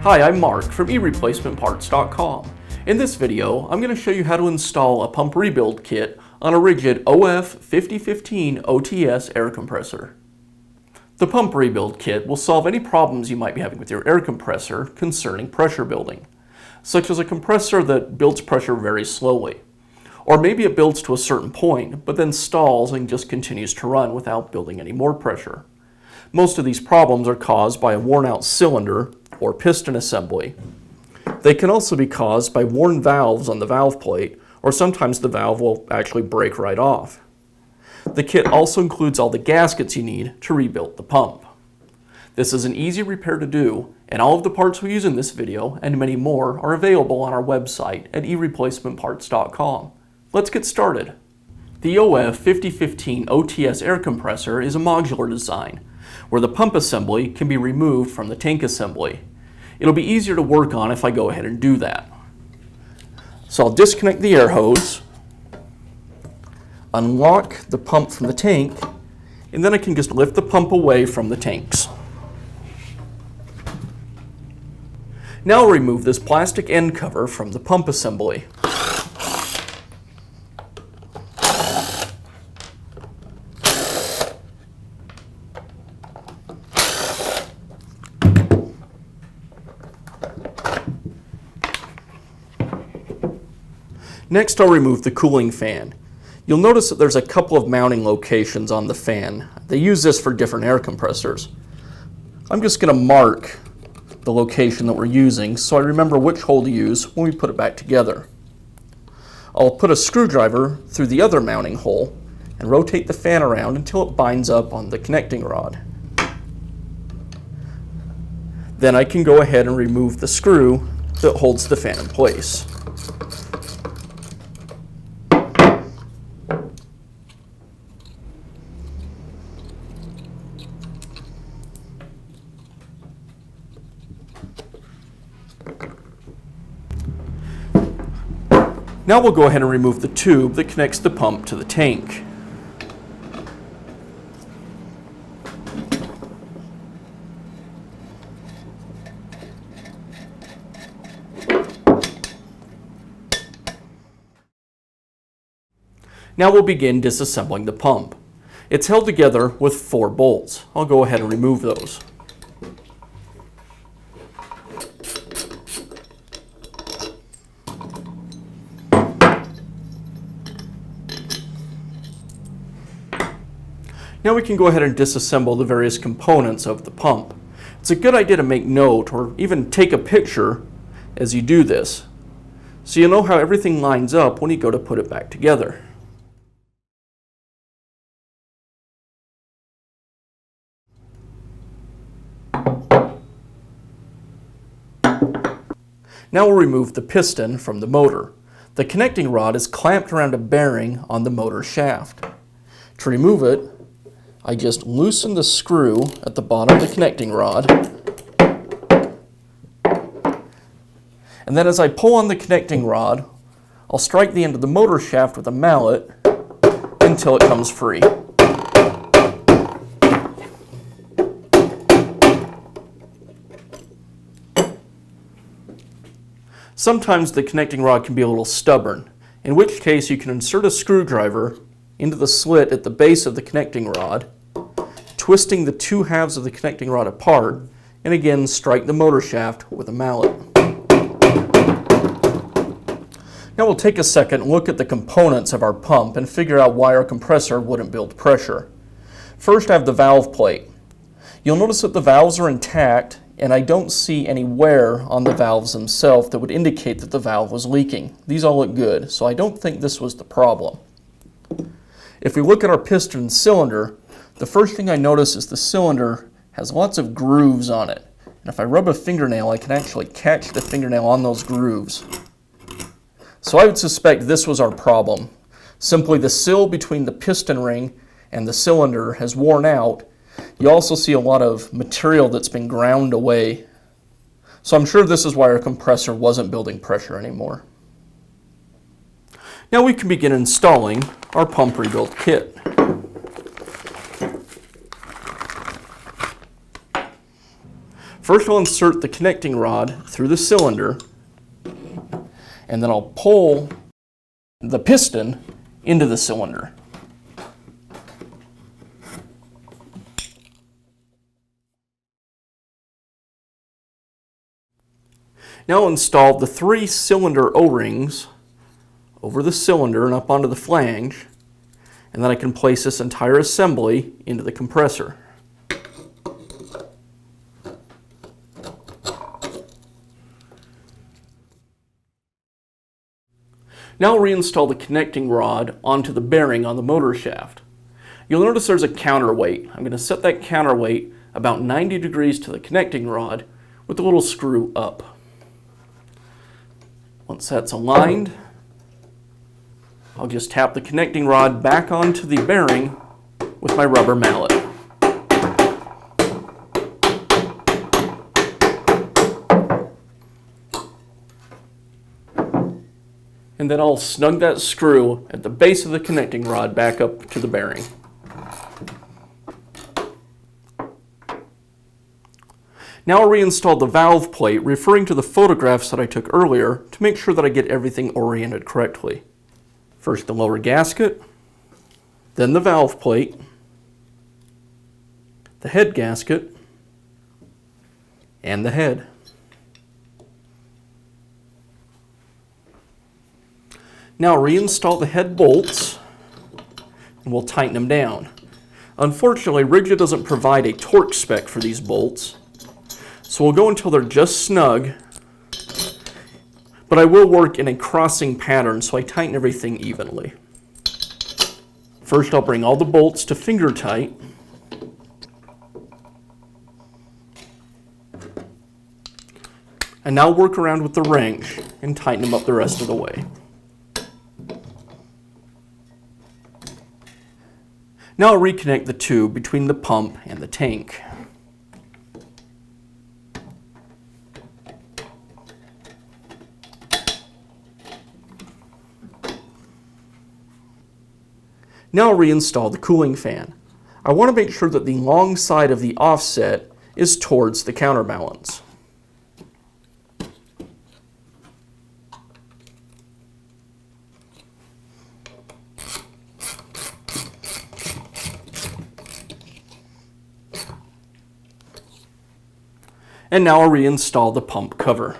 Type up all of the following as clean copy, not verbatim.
Hi, I'm Mark from eReplacementParts.com. In this video, I'm going to show you how to install a pump rebuild kit on a Ridgid OF50150TS air compressor. The pump rebuild kit will solve any problems you might be having with your air compressor concerning pressure building, such as a compressor that builds pressure very slowly. Or maybe it builds to a certain point, but then stalls and just continues to run without building any more pressure. Most of these problems are caused by a worn-out cylinder or piston assembly. They can also be caused by worn valves on the valve plate, or sometimes the valve will actually break right off. The kit also includes all the gaskets you need to rebuild the pump. This is an easy repair to do, and all of the parts we use in this video and many more are available on our website at eReplacementParts.com. Let's get started. The OF50150TS air compressor is a modular design, where the pump assembly can be removed from the tank assembly. It'll be easier to work on if I go ahead and do that. So I'll disconnect the air hose, unlock the pump from the tank, and then I can just lift the pump away from the tanks. Now I'll remove this plastic end cover from the pump assembly. Next, I'll remove the cooling fan. You'll notice that there's a couple of mounting locations on the fan. They use this for different air compressors. I'm just going to mark the location that we're using so I remember which hole to use when we put it back together. I'll put a screwdriver through the other mounting hole and rotate the fan around until it binds up on the connecting rod. Then I can go ahead and remove the screw that holds the fan in place. Now we'll go ahead and remove the tube that connects the pump to the tank. Now we'll begin disassembling the pump. It's held together with 4 bolts. I'll go ahead and remove those. Now we can go ahead and disassemble the various components of the pump. It's a good idea to make note or even take a picture as you do this, so you know how everything lines up when you go to put it back together. Now we'll remove the piston from the motor. The connecting rod is clamped around a bearing on the motor shaft. To remove it, I just loosen the screw at the bottom of the connecting rod, and then as I pull on the connecting rod, I'll strike the end of the motor shaft with a mallet until it comes free. Sometimes the connecting rod can be a little stubborn, in which case you can insert a screwdriver into the slit at the base of the connecting rod, twisting the 2 halves of the connecting rod apart, and again strike the motor shaft with a mallet. Now we'll take a second and look at the components of our pump and figure out why our compressor wouldn't build pressure. First, I have the valve plate. You'll notice that the valves are intact, and I don't see any wear on the valves themselves that would indicate that the valve was leaking. These all look good, so I don't think this was the problem. If we look at our piston and cylinder, the first thing I notice is the cylinder has lots of grooves on it. And if I rub a fingernail, I can actually catch the fingernail on those grooves. So I would suspect this was our problem. Simply the sill between the piston ring and the cylinder has worn out. You also see a lot of material that's been ground away. So I'm sure this is why our compressor wasn't building pressure anymore. Now we can begin installing our pump rebuild kit. First I'll insert the connecting rod through the cylinder, and then I'll pull the piston into the cylinder. Now I'll install the 3 cylinder O-rings over the cylinder and up onto the flange, and then I can place this entire assembly into the compressor. Now I'll reinstall the connecting rod onto the bearing on the motor shaft. You'll notice there's a counterweight. I'm going to set that counterweight about 90 degrees to the connecting rod with the little screw up. Once that's aligned, I'll just tap the connecting rod back onto the bearing with my rubber mallet. And then I'll snug that screw at the base of the connecting rod back up to the bearing. Now I'll reinstall the valve plate, referring to the photographs that I took earlier to make sure that I get everything oriented correctly. First the lower gasket, then the valve plate, the head gasket, and the head. Now reinstall the head bolts, and we'll tighten them down. Unfortunately, Ridgid doesn't provide a torque spec for these bolts, so we'll go until they're just snug, but I will work in a crossing pattern so I tighten everything evenly. First I'll bring all the bolts to finger tight, and now work around with the wrench and tighten them up the rest of the way. Now I'll reconnect the tube between the pump and the tank. Now I'll reinstall the cooling fan. I want to make sure that the long side of the offset is towards the counterbalance. And now I'll reinstall the pump cover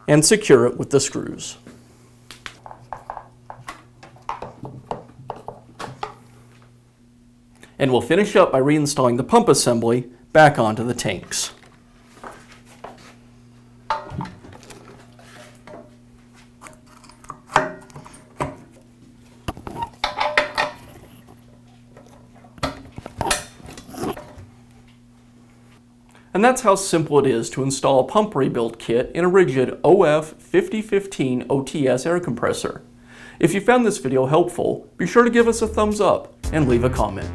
and secure it with the screws. And we'll finish up by reinstalling the pump assembly back onto the tanks. And that's how simple it is to install a pump rebuild kit in a Ridgid OF50150TS air compressor. If you found this video helpful, be sure to give us a thumbs up and leave a comment.